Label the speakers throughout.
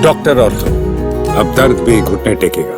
Speaker 1: Doctor ortho, अब दर्द भी घुटने टेकेगा।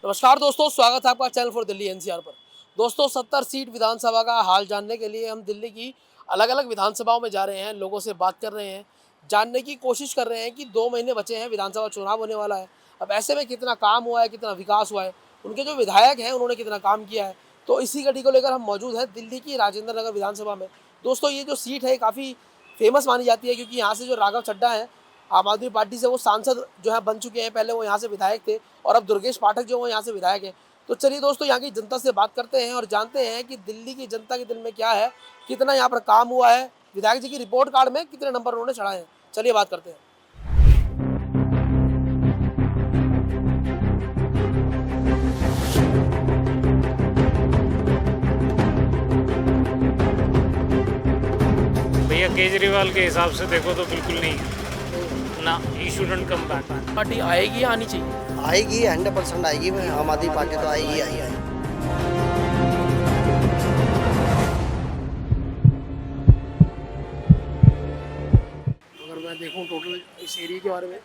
Speaker 2: नमस्कार दोस्तों, स्वागत है आपका चैनल फॉर दिल्ली एनसीआर पर। दोस्तों 70 सीट विधानसभा का हाल जानने के लिए हम दिल्ली की अलग अलग विधानसभाओं में जा रहे हैं, लोगों से बात कर रहे हैं, जानने की कोशिश कर रहे हैं कि 2 महीने बचे हैं, विधानसभा चुनाव होने वाला है। अब ऐसे में कितना काम हुआ है, कितना विकास हुआ है, उनके जो विधायक हैं उन्होंने कितना काम किया है। तो इसी कड़ी को लेकर हम मौजूद हैं दिल्ली की राजेंद्र नगर विधानसभा में। दोस्तों ये जो सीट है काफ़ी फेमस मानी जाती है, क्योंकि यहाँ से जो राघव चड्ढा हैं, आम आदमी पार्टी से वो सांसद जो है बन चुके हैं। पहले वो यहाँ से विधायक थे और अब दुर्गेश पाठक जो वो यहाँ से विधायक हैं। तो चलिए दोस्तों यहाँ की जनता से बात करते हैं और जानते हैं कि दिल्ली की जनता के दिल में क्या है, कितना यहाँ पर काम हुआ है, विधायक जी की रिपोर्ट कार्ड में कितने नंबर उन्होंने चढ़ाए हैं। चलिए बात करते हैं।
Speaker 3: भैया केजरीवाल के हिसाब से देखो तो बिल्कुल नहीं ना, he shouldn't come back.
Speaker 2: Party आएगी या आनी चाहिए?
Speaker 4: आएगी, 100% आएगी। आम आदमी पार्टी तो आएगी आएगी।
Speaker 2: अगर मैं देखूँ टोटल इस एरिया के बारे में,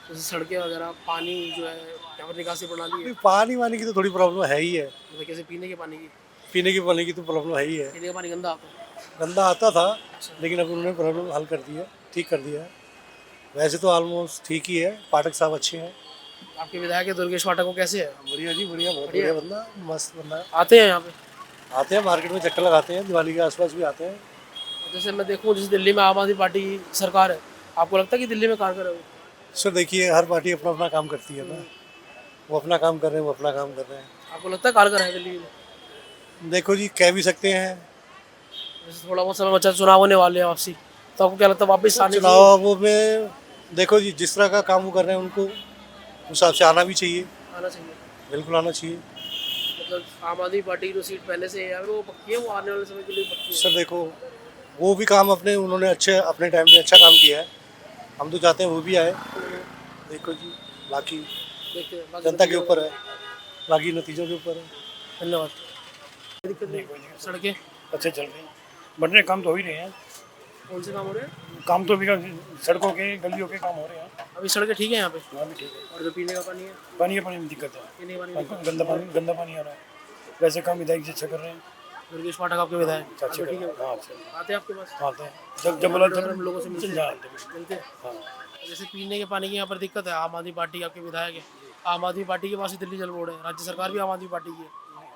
Speaker 2: जैसे सड़कें वगैरह, पानी जो है यहाँ पर निकासी प्रणाली है,
Speaker 5: पानी वानी की तो थोड़ी प्रॉब्लम है ही है।
Speaker 2: मतलब कैसे पीने के पानी की,
Speaker 5: पीने की पानी की तो प्रॉब्लम है ही है।
Speaker 2: पीने का पानी गंदा आता है।
Speaker 5: गंदा आता था, लेकिन अब उन्होंने प्रॉब्लम हल कर दिया, ठीक कर दिया है। वैसे तो ऑलमोस्ट ठीक ही है, पाठक साहब अच्छे हैं।
Speaker 2: आपके विधायक है दुर्गेश पाठक को कैसे है?
Speaker 5: बढ़िया जी, बढ़िया, बहुत बढ़िया बंदा, मस्त बंदा है।
Speaker 2: आते हैं यहाँ पे?
Speaker 5: आते हैं, मार्केट में चक्कर लगाते हैं, दिवाली के आसपास भी आते हैं।
Speaker 2: जैसे मैं देखूँ, जैसे दिल्ली में आम आदमी पार्टी की सरकार है, आपको लगता है कि दिल्ली में कारगर है वो?
Speaker 5: सर देखिए, हर पार्टी अपना अपना काम करती है ना। वो अपना काम कर रहे हैं, वो अपना काम कर रहे हैं।
Speaker 2: आपको लगता है कारगर है दिल्ली में?
Speaker 5: देखो जी, कह भी सकते हैं।
Speaker 2: जैसे थोड़ा बहुत समय बचा, चुनाव होने वाले हैं वापसी, तो आपको क्या लगता है वापस आने चाहिए?
Speaker 5: चुनाव में देखो जी, जिस तरह का काम वो कर रहे हैं उनको उस हिसाब से आना भी चाहिए।
Speaker 2: आना चाहिए।
Speaker 5: बिल्कुल आना चाहिए।
Speaker 2: मतलब आम आदमी पार्टी की जो सीट पहले से है वो पक्की है, वो आने वाले समय के लिए पक्की है?
Speaker 5: सर देखो, वो भी काम उन्होंने अच्छे अपने टाइम में अच्छा काम किया है। हम तो चाहते हैं वो भी आए। देखो जी, बाकी
Speaker 2: देखते हैं, बाकी
Speaker 5: जनता के
Speaker 2: नतीजा
Speaker 5: ऊपर है, बाकी नतीजों के ऊपर है।
Speaker 2: धन्यवाद। दिक्कत नहीं, सड़कें
Speaker 6: अच्छे चल रहे हैं, बढ़ने काम तो हो ही रहे हैं।
Speaker 2: कौन से काम हो रहे हैं?
Speaker 6: काम तो भी सड़कों के, गलियों के काम हो रहे हैं।
Speaker 2: अभी सड़कें ठीक है यहाँ पे?
Speaker 6: हाँ भी ठीक है।
Speaker 2: और जो पीने का पानी है,
Speaker 6: पानी में दिक्कत है,
Speaker 2: पीने का पानी नहीं।
Speaker 6: गंदा पानी आ रहा है। वैसे काम विधायक जी अच्छा कर रहे हैं।
Speaker 2: दुर्गेश पाठक आपके विधायक
Speaker 6: अच्छा
Speaker 2: अच्छा, ठीक है।
Speaker 6: हाँ, अच्छा
Speaker 2: आते हैं आपके पास?
Speaker 6: आते हैं, जब बोला
Speaker 2: अगर हम लोगों से मिलते हैं, मिलते हैं।
Speaker 6: हाँ।
Speaker 2: जैसे पीने के पानी की यहाँ पर दिक्कत है, आम आदमी पार्टी आपके विधायक है, आम आदमी पार्टी के पास ही दिल्ली जल बोर्ड है, राज्य सरकार भी आम आदमी पार्टी की है,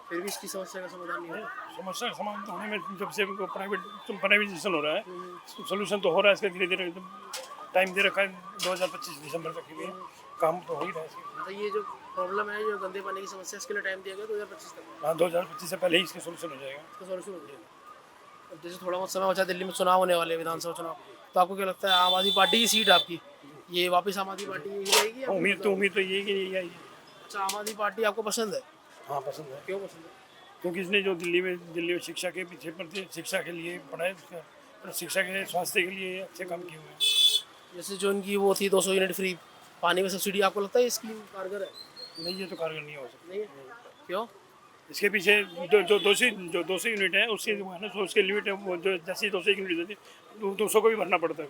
Speaker 2: फिर भी इसकी समस्या का समाधान नहीं है।
Speaker 6: समस्या समाधान होने में जब से प्राइवेटाइजेशन हो रहा है, सोल्यूशन तो हो रहा है इसका धीरे धीरे। टाइम दे रखा है 2025 दिसंबर तक के लिए, काम तो हो ही रहा है।
Speaker 2: मतलब ये जो प्रॉब्लम है, जो गंदे पानी की समस्या, इसके लिए टाइम दिया गया 2025 तक।
Speaker 6: हाँ, 2025 से पहले ही इसका सोल्यूशन हो जाएगा।
Speaker 2: इसका सॉल्यूशन हो जाएगा। अब जैसे थोड़ा बहुत समय बचा, दिल्ली में चुनाव होने वाले, विधानसभा चुनाव, तो आपको क्या लगता है आम आदमी पार्टी की सीट आपकी, ये वापस आम आदमी पार्टी ही रहेगी या?
Speaker 6: उम्मीद तो यही कि यही आएगी।
Speaker 2: अच्छा, आम आदमी पार्टी आपको पसंद है?
Speaker 6: हाँ, पसंद है।
Speaker 2: क्यों पसंद है?
Speaker 6: क्योंकि इसने जो दिल्ली में शिक्षा के पीछे पड़ते, शिक्षा के लिए पढ़ाई, शिक्षा के स्वास्थ्य के लिए अच्छे काम किए हुए हैं।
Speaker 2: जैसे जो इनकी वो थी 200 यूनिट फ्री पानी में सब्सिडी, आपको लगता है स्कीम कारगर है?
Speaker 6: नहीं, ये तो कारगर नहीं हो सकता।
Speaker 2: नहीं है? क्यों?
Speaker 6: इसके पीछे जो 200 यूनिट है, उसके वो है ना, उसके लिमिट है। वो जो जैसे 200 यूनिट देती है, 200 को भी भरना पड़ता है।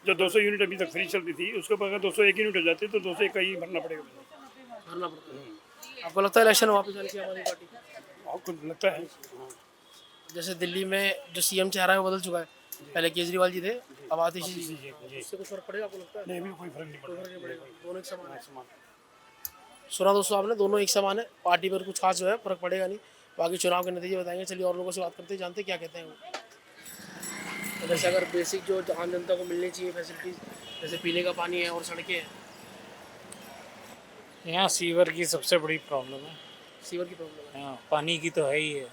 Speaker 6: जो 200 यूनिट अभी तक फ्री चलती थी, उसके बाद अगर 201 यूनिट हो जाती है तो 201 का ही भरना पड़ेगा।
Speaker 2: भरना पड़ता है। आपको लगता है इलेक्शन वापस आने की आम आदमी पार्टी?
Speaker 6: आपको लगता है?
Speaker 2: जैसे दिल्ली में जो सीएम चेहरा है वो बदल चुका है, पहले केजरीवाल जी थे, अब आतिश जी, उससे कुछ फर्क पड़ेगा आपको लगता है?
Speaker 6: नहीं, भी कोई फर्क नहीं
Speaker 2: कोई फर्क नहीं
Speaker 6: पड़ेगा।
Speaker 2: पड़ेगा, दोनों एक समान है। सुना दोस्तों आपने, दोनों एक समान है, पार्टी पर कुछ खास जो है फर्क पड़ेगा नहीं। बाकी चुनाव के नतीजे बताएंगे। चलिए और लोगों से बात करते हैं, जानते क्या कहते हैं वो। जैसे अगर बेसिक जो आम जनता को मिलनी चाहिए फैसिलिटीज़, जैसे पीने का पानी है और सड़कें हैं।
Speaker 3: यहाँ सीवर की सबसे बड़ी प्रॉब्लम है।
Speaker 2: सीवर की प्रॉब्लम है?
Speaker 3: हाँ, पानी की तो है ही है,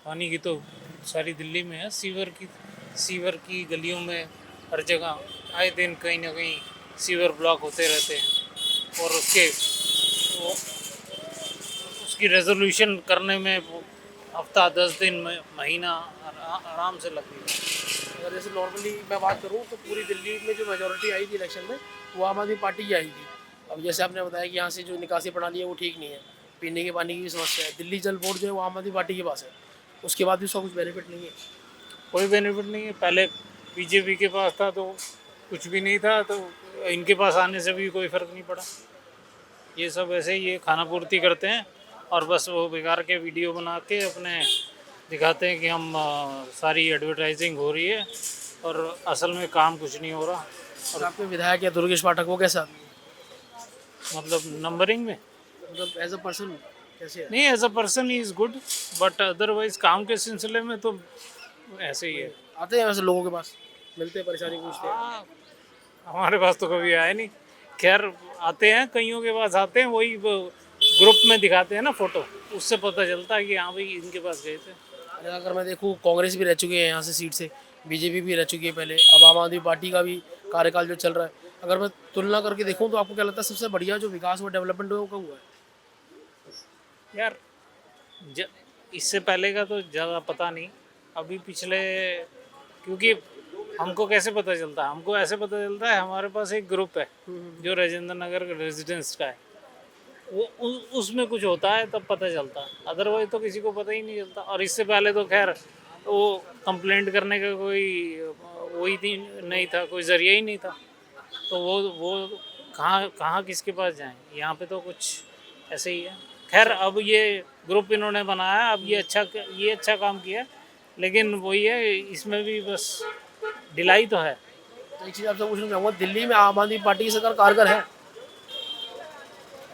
Speaker 3: पानी की तो सारी दिल्ली में है। सीवर की गलियों में हर जगह आए दिन कहीं ना कहीं सीवर ब्लॉक होते रहते हैं, और उसकी रेजोल्यूशन करने में हफ्ता 10 दिन महीना आराम से लग गया।
Speaker 2: अगर जैसे नॉर्मली मैं बात करूँ तो पूरी दिल्ली में जो मेजोरिटी आई थी इलेक्शन में वो आम आदमी पार्टी की आई थी। अब जैसे आपने बताया कि यहाँ से जो निकासी प्रणाली है वो ठीक नहीं है, पीने के पानी की भी समस्या है, दिल्ली जल बोर्ड जो है वो आम आदमी पार्टी के पास है, उसके बाद भी उसका कुछ बेनिफिट नहीं है।
Speaker 3: कोई बेनिफिट नहीं है। पहले बीजेपी के पास था तो कुछ भी नहीं था, तो इनके पास आने से भी कोई फ़र्क नहीं पड़ा। ये सब ऐसे ही ये खाना पूर्ति करते हैं और बस वो बेकार के वीडियो बना के अपने दिखाते हैं कि हम सारी एडवर्टाइजिंग हो रही है और असल में काम कुछ नहीं हो रहा।
Speaker 2: और आपके विधायक या दुर्गेश पाठक वो कैसा आदमी है?
Speaker 3: मतलब नंबरिंग में
Speaker 2: मतलब एज अ पर्सन कैसे है?
Speaker 3: नहीं, as a person he is good, but otherwise काम के सिलसिले में तो ऐसे ही है।
Speaker 2: आते हैं वैसे लोगों के पास, मिलते हैं, परेशानी पूछते हैं?
Speaker 3: हमारे पास तो कभी आया नहीं। खैर आते हैं, कईयों के पास आते हैं, वही ग्रुप में दिखाते हैं ना फोटो, उससे पता चलता है कि हाँ भाई इनके पास गए थे।
Speaker 2: अगर मैं देखूँ कांग्रेस भी रह चुकी है यहाँ से सीट से, बीजेपी भी रह चुकी है पहले, अब आम आदमी पार्टी का भी कार्यकाल जो चल रहा है, अगर मैं तुलना करके देखूँ तो आपको क्या लगता है सबसे बढ़िया जो विकास हुआ, डेवलपमेंट हुआ वो कब हुआ है?
Speaker 3: यार इससे पहले का तो ज़्यादा पता नहीं, अभी पिछले, क्योंकि हमको कैसे पता चलता है, हमको ऐसे पता चलता है, हमारे पास एक ग्रुप है जो राजेंद्र नगर रेजिडेंस का है, वो उसमें कुछ होता है तब पता चलता है, अदरवाइज तो किसी को पता ही नहीं चलता। और इससे पहले तो खैर वो कंप्लेंट करने का कोई वही नहीं था, कोई ज़रिया ही नहीं था, तो वो कहाँ कहाँ किसके पास जाएं। यहाँ पे तो कुछ ऐसे ही है। खैर अब ये ग्रुप इन्होंने बनाया, अब ये अच्छा काम किया, लेकिन वही है, इसमें भी बस ढिलाई तो है।
Speaker 2: तो एक चीज़ आपसे पूछना चाहूँगा, दिल्ली में आम आदमी पार्टी की सरकार कारगर है?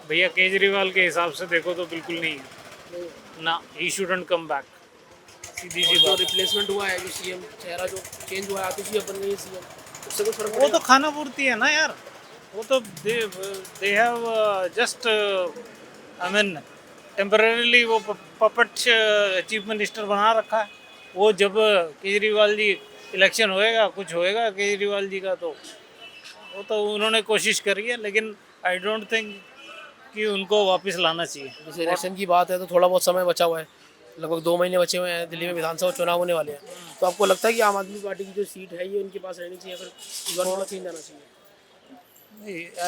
Speaker 3: भैया केजरीवाल के हिसाब से देखो तो बिल्कुल नहीं है ना, ही शुडंट कम बैक, सीधी सी
Speaker 2: जो
Speaker 3: बात।
Speaker 2: रिप्लेसमेंट हुआ है, जो सीएम चेहरा जो चेंज हुआ है, आतिशी अब बन गई है सीएम, उससे कुछ फर्क
Speaker 3: वो तो खाना पूर्ति है ना यार, वो तो they have just I mean temporarily वो पपट चीफ मिनिस्टर बना रखा है। वो जब केजरीवाल जी इलेक्शन होएगा, कुछ होएगा केजरीवाल जी का, तो वो तो उन्होंने कोशिश करी है, लेकिन आई डोंट थिंक कि उनको वापस लाना चाहिए।
Speaker 2: जैसे इलेक्शन की बात है तो थोड़ा बहुत समय बचा हुआ है, लगभग 2 महीने बचे हुए हैं, दिल्ली में विधानसभा चुनाव होने वाले हैं, तो आपको लगता है कि आम आदमी पार्टी की जो सीट है ये उनके पास रहनी चाहिए, फिर इस बार थोड़ा चेंज आना चाहिए?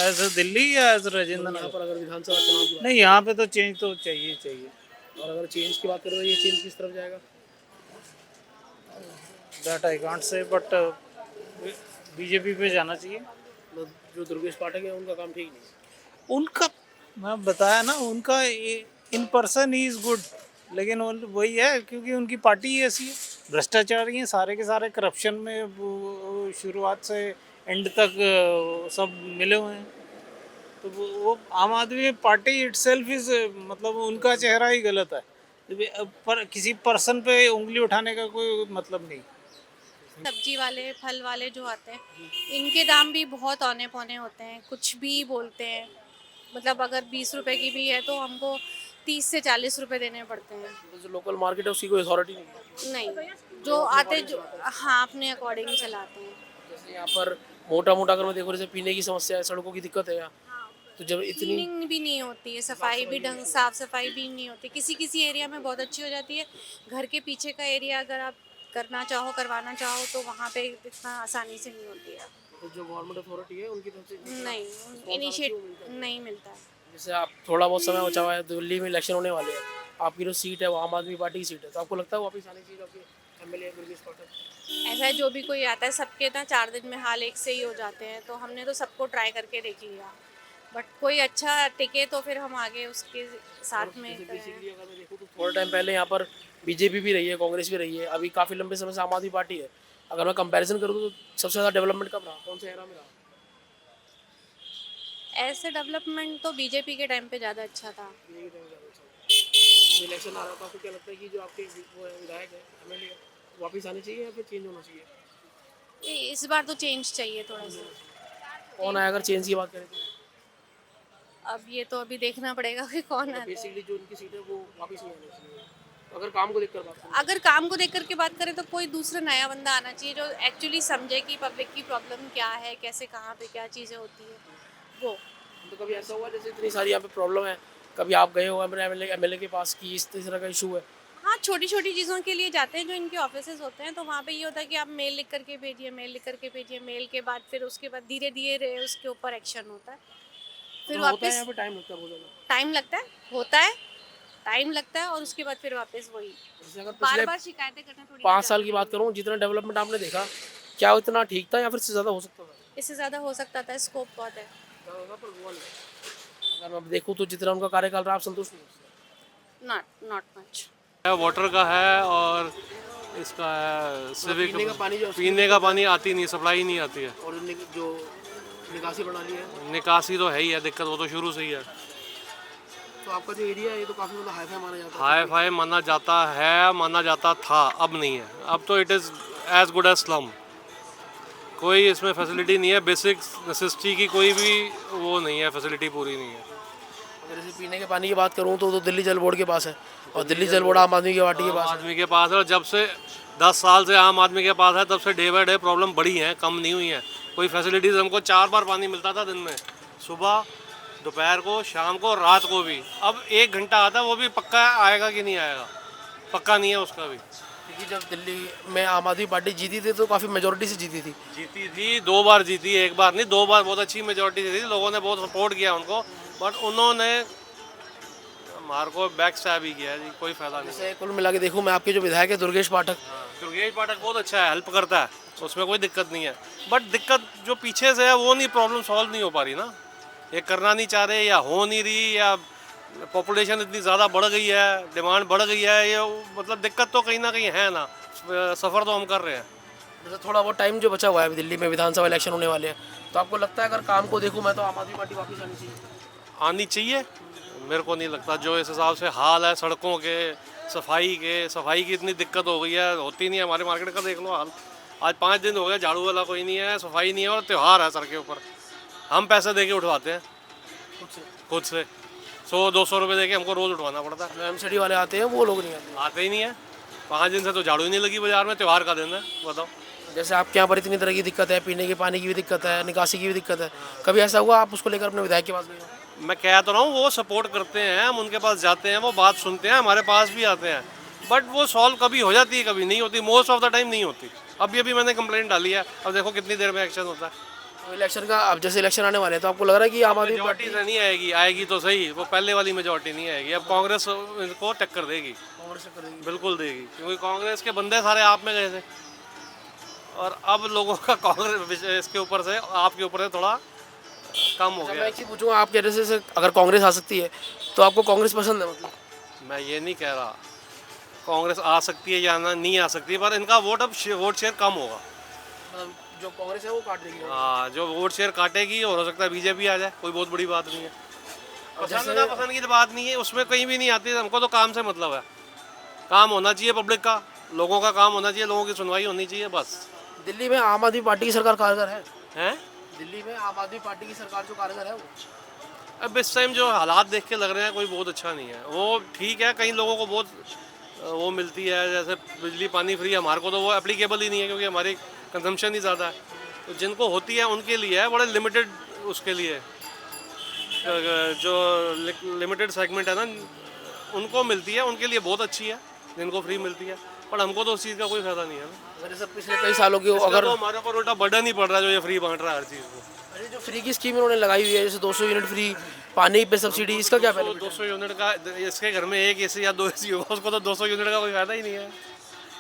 Speaker 3: एज दिल्ली या एज राजेंद्र
Speaker 2: यहाँ
Speaker 3: नगर?
Speaker 2: पर अगर विधानसभा चुनाव की
Speaker 3: नहीं, यहाँ पे तो चेंज तो चाहिए।
Speaker 2: बात, और अगर चेंज की बात करें तो ये चेंज किस तरफ जाएगा?
Speaker 3: That I can't say, but BJP पे जाना चाहिए।
Speaker 2: मतलब जो दुर्गेश पाठक है उनका काम ठीक नहीं है?
Speaker 3: उनका मैं बताया ना, उनका in person he is good, लेकिन वही है क्योंकि उनकी पार्टी ही ऐसी है, भ्रष्टाचारी हैं सारे के सारे, करप्शन में शुरुआत से एंड तक सब मिले हुए हैं। तो वो आम आदमी पार्टी इटसेल्फ इज, मतलब उनका चेहरा ही गलत है, पर किसी पर्सन पे उंगली उठाने का कोई मतलब नहीं।
Speaker 7: सब्जी वाले फल वाले जो आते हैं इनके दाम भी बहुत औने पौने होते हैं, कुछ भी बोलते हैं। मतलब अगर 20 रुपए की भी है तो हमको 30 से 40 रुपए देने पड़ते हैं।
Speaker 2: तो जो लोकल मार्केट है उसकी कोई अथॉरिटी नहीं है?
Speaker 7: नहीं, जो आते जो हाँ अपने अकॉर्डिंग चलाते हैं।
Speaker 2: जैसे यहाँ पर मोटा मोटा अगर मैं देखो, जैसे पीने की समस्या है, सड़कों की दिक्कत है यहाँ, तो जब इतनी
Speaker 7: क्लीनिंग भी नहीं होती है, सफाई भी ढंग साफ सफाई भी नहीं होती। किसी एरिया में बहुत अच्छी हो जाती है, घर के पीछे का एरिया अगर आप करना चाहो करवाना चाहो तो वहाँ पे इतना आसानी से नहीं होती है।
Speaker 2: तो जो गवर्नमेंट अथॉरिटी है उनकी तरफ से
Speaker 7: नहीं, इनिशिएट नहीं मिलता है।
Speaker 2: जैसे आप थोड़ा बहुत समय बचा हुआ है, दिल्ली में इलेक्शन होने वाले हैं, आपकी जो सीट है वो आम आदमी पार्टी की सीट है, तो आपको लगता है वापस आनी चाहिए आपके एमएलए दुर्गेश पाठक?
Speaker 7: ऐसा है, जो भी कोई आता है सबके ना 4 दिन में हाल एक से ही हो जाते हैं, तो हमने तो सबको ट्राई करके देख लिया, बट कोई अच्छा टिके तो फिर हम आगे उसके साथ में करें।
Speaker 2: बेसिकली अगर मैं देखूँ तो थोड़ा टाइम पहले यहाँ पर बीजेपी भी रही है, कांग्रेस भी रही है, अभी काफ़ी लंबे समय से आम आदमी पार्टी है। अगर मैं कंपैरिजन करूँ तो सबसे ज़्यादा डेवलपमेंट कब रहा, कौन से एरा में रहा?
Speaker 7: ऐसे डेवलपमेंट तो बीजेपी के टाइम पे ज़्यादा अच्छा था।
Speaker 2: इलेक्शन आ रहा है तो आपको क्या लगता है कि जो आपके वो है, विधायक है, एमएलए, वापस आने चाहिए या फिर चेंज होना चाहिए?
Speaker 7: इस बार तो चेंज चाहिए थोड़ा सा।
Speaker 2: कौन आया अगर चेंज की बात करें तो?
Speaker 7: अब ये तो अभी देखना पड़ेगा कि कौन आता है।
Speaker 2: बेसिकली जो उनकी सीट है वो वापस नहीं आनी चाहिए, अगर काम को देखकर बात करें।
Speaker 7: अगर काम को देख करके बात करें तो कोई दूसरा नया बंदा आना चाहिए जो एक्चुअली समझे कि पब्लिक की प्रॉब्लम क्या है, कैसे कहाँ पे क्या चीज़ें होती है वो।
Speaker 2: तो कभी ऐसा हुआ जैसे इतनी सारी यहाँ पे प्रॉब्लम है, कभी आप गए हो एमएलए के पास कि इस तरह का इशू है,
Speaker 7: हाँ, छोटी छोटी चीज़ों के लिए जाते हैं जो इनके ऑफिसेज होते हैं, तो वहाँ पे ये होता है कि आप मेल लिख करके भेजिए, मेल लिख करके भेजिए, मेल के बाद फिर उसके बाद धीरे धीरे उसके ऊपर एक्शन होता है, फिर
Speaker 2: तो होता है
Speaker 7: वापस
Speaker 2: यहाँ पे टाइम लगता है बहुत ज़्यादा।
Speaker 7: टाइम लगता है, होता है, टाइम लगता है, और उसके बाद फिर वापस वही
Speaker 2: जैसे अगर
Speaker 7: बार
Speaker 2: पिछले
Speaker 7: बार शिकायतें करना थोड़ी
Speaker 2: 5 साल की बात करूँ, जितना डेवलपमेंट आपने देखा, क्या वो इतना ठीक था या फिर इससे ज़्यादा हो सकता था?
Speaker 7: इससे ज़्यादा हो सकता था, स्कोप बहुत है।
Speaker 2: अगर मैं देखूँ तो जितना उनका कार्यकाल रहा, आप संतुष्ट नहीं हो उससे?
Speaker 7: Not much.
Speaker 8: वाटर का है और इसका है सिविक।
Speaker 2: पीने का पानी जो
Speaker 8: पीने का पानी आती नहीं, सप्लाई नहीं आती है।
Speaker 2: और जो निकासी प्रणाली है,
Speaker 8: निकासी तो है ही है दिक्कत, वो तो शुरू से ही है।
Speaker 2: तो आपका जो एरिया है ये तो काफ़ी मतलब हाई फाई माना जाता है।
Speaker 8: हाई फाई माना जाता है, माना जाता था, अब नहीं है। अब तो it is as good as slum. कोई इसमें फैसिलिटी नहीं है, बेसिक नेसेसिटी की कोई भी वो नहीं है, फैसिलिटी पूरी नहीं है।
Speaker 2: अगर जैसे पीने के पानी की बात करूँ तो दिल्ली जल बोर्ड के पास है, और दिल्ली जल बोर्ड आम आदमी की पार्टी के
Speaker 8: आम
Speaker 2: पास है।
Speaker 8: आदमी के पास है, और जब से 10 साल से आम आदमी के पास है, तब से डे बाई डे प्रॉब्लम बढ़ी है, कम नहीं हुई है। कोई फैसिलिटीज़, हमको 4 बार पानी मिलता था दिन में, सुबह, दोपहर को, शाम को, रात को भी। अब 1 घंटा आता है, वो भी पक्का आएगा कि नहीं आएगा, पक्का नहीं है उसका भी।
Speaker 2: क्योंकि जब दिल्ली में आम आदमी पार्टी जीती थी तो काफ़ी मेजोरिटी से जीती थी।
Speaker 8: जीती थी, 2 बार जीती, 1 बार नहीं, 2 बार बहुत अच्छी मेजोरिटी थी, लोगों ने बहुत सपोर्ट किया उनको, बट उन्होंने हमारे को बैक स्टैब ही किया जी, कोई फायदा नहीं।
Speaker 2: जैसे कुल मिला के देखूँ मैं, आपके जो विधायक है दुर्गेश पाठक,
Speaker 8: दुर्गेश पाठक बहुत अच्छा है, हेल्प करता है, उसमें कोई दिक्कत नहीं है, बट दिक्कत जो पीछे से है वो नहीं, प्रॉब्लम सॉल्व नहीं हो पा रही ना। ये करना नहीं चाह रहे, या हो नहीं रही, या पॉपुलेशन इतनी ज़्यादा बढ़ गई है, डिमांड बढ़ गई है, ये मतलब दिक्कत तो कहीं ना कहीं है ना। सफ़र तो हम कर रहे हैं।
Speaker 2: जैसे थोड़ा बहुत टाइम जो बचा हुआ है, अभी दिल्ली में विधानसभा इलेक्शन होने वाले हैं, तो आपको लगता है अगर काम को देखूँ मैं तो आम आदमी पार्टी वापस आनी चाहिए?
Speaker 8: आनी चाहिए, मेरे को नहीं लगता। जो इस हिसाब से हाल है सड़कों के, सफाई की इतनी दिक्कत हो गई है, होती नहीं है। हमारे मार्केट का देख लो हाल, आज 5 दिन हो गए, झाड़ू वाला कोई नहीं है, सफाई नहीं है, और त्यौहार है सर के ऊपर। हम पैसे दे के उठवाते हैं खुद से 100-200 रुपये दे के हमको रोज़ उठवाना पड़ता है।
Speaker 2: जो एमसीडी वाले आते हैं वो लोग नहीं आते।
Speaker 8: आते ही नहीं है, 5 दिन से तो झाड़ू ही नहीं लगी बाजार में, त्यौहार का दिन है, बताओ।
Speaker 2: जैसे आपके यहाँ पर इतनी तरह की दिक्कत है, पीने के पानी की भी दिक्कत है, निकासी की भी दिक्कत है, कभी ऐसा हुआ आप उसको लेकर अपने विधायक के पास गए हो?
Speaker 8: मैं कह तो रहा हूँ, वो सपोर्ट करते हैं, हम उनके पास जाते हैं, वो बात सुनते हैं, हमारे पास भी आते हैं, बट वो सॉल्व कभी हो जाती है, कभी नहीं होती, मोस्ट ऑफ द टाइम नहीं होती। अभी मैंने कंप्लेंट डाली है, अब देखो कितनी देर में एक्शन होता है।
Speaker 2: तो इलेक्शन का, अब जैसे इलेक्शन आने वाले हैं तो आपको लग रहा है कि आम आदमी
Speaker 8: मेजोरिटी से नहीं आएगी, आएगी तो सही, वो पहले वाली मेजोरिटी नहीं आएगी। अब कांग्रेस इनको टक्कर देगी,
Speaker 2: कांग्रेस कर देगी?
Speaker 8: बिल्कुल देगी, क्योंकि कांग्रेस के बंदे सारे आप में गए थे, और अब लोगों का कांग्रेस इसके ऊपर से, आपके ऊपर से थोड़ा कम हो
Speaker 2: मैं
Speaker 8: गया।
Speaker 2: एक चीज़ पूछूंगा, आपके जैसे से अगर कांग्रेस आ सकती है तो आपको कांग्रेस पसंद है? मतलब
Speaker 8: मैं ये नहीं कह रहा कांग्रेस आ सकती है या ना नहीं आ सकती है, पर इनका वोट शेयर कम होगा।
Speaker 2: मतलब जो कांग्रेस है वो काट देगी?
Speaker 8: हाँ, जो वोट शेयर काटेगी, और हो सकता है बीजेपी आ जाए, कोई बहुत बड़ी बात नहीं है। पसंद ना पसंद की तो बात नहीं है, उसमें कहीं भी नहीं आती। हमको तो काम से मतलब है, काम होना चाहिए पब्लिक का, लोगों का काम होना चाहिए, लोगों की सुनवाई होनी चाहिए, बस।
Speaker 2: दिल्ली में आम आदमी पार्टी की सरकार कारगर है?
Speaker 8: हैं?
Speaker 2: दिल्ली में आम आदमी पार्टी की सरकार जो कारगर है वो?
Speaker 8: अब इस टाइम जो हालात देख के लग रहे हैं, कोई बहुत अच्छा नहीं है। वो ठीक है, कई लोगों को बहुत वो मिलती है, जैसे बिजली पानी फ्री, हमारे को तो वो एप्लीकेबल ही नहीं है, क्योंकि हमारी कंजम्पशन ही ज़्यादा है। तो जिनको होती है उनके लिए है, बड़े लिमिटेड, उसके लिए जो लिमिटेड सेगमेंट है ना, उनको मिलती है, उनके लिए बहुत अच्छी है जिनको फ्री मिलती है, पर हमको तो उस चीज़ का कोई फायदा नहीं है ना।
Speaker 2: अगर सब पिछले कई सालों की
Speaker 8: अगर
Speaker 2: अगर
Speaker 8: तो हमारे ऊपर उल्टा बर्डन ही पड़ रहा है, जो ये फ्री बांट रहा है हर चीज़ को।
Speaker 2: अरे जो फ्री की स्कीम इन्होंने लगाई हुई है, जैसे 200 यूनिट फ्री पानी पे सब्सिडी, इसका क्या बेनिफिट?
Speaker 8: 200 यूनिट का, इसके घर में 1 AC या 2 AC होगा, उसको तो 200 यूनिट का कोई फायदा ही नहीं है।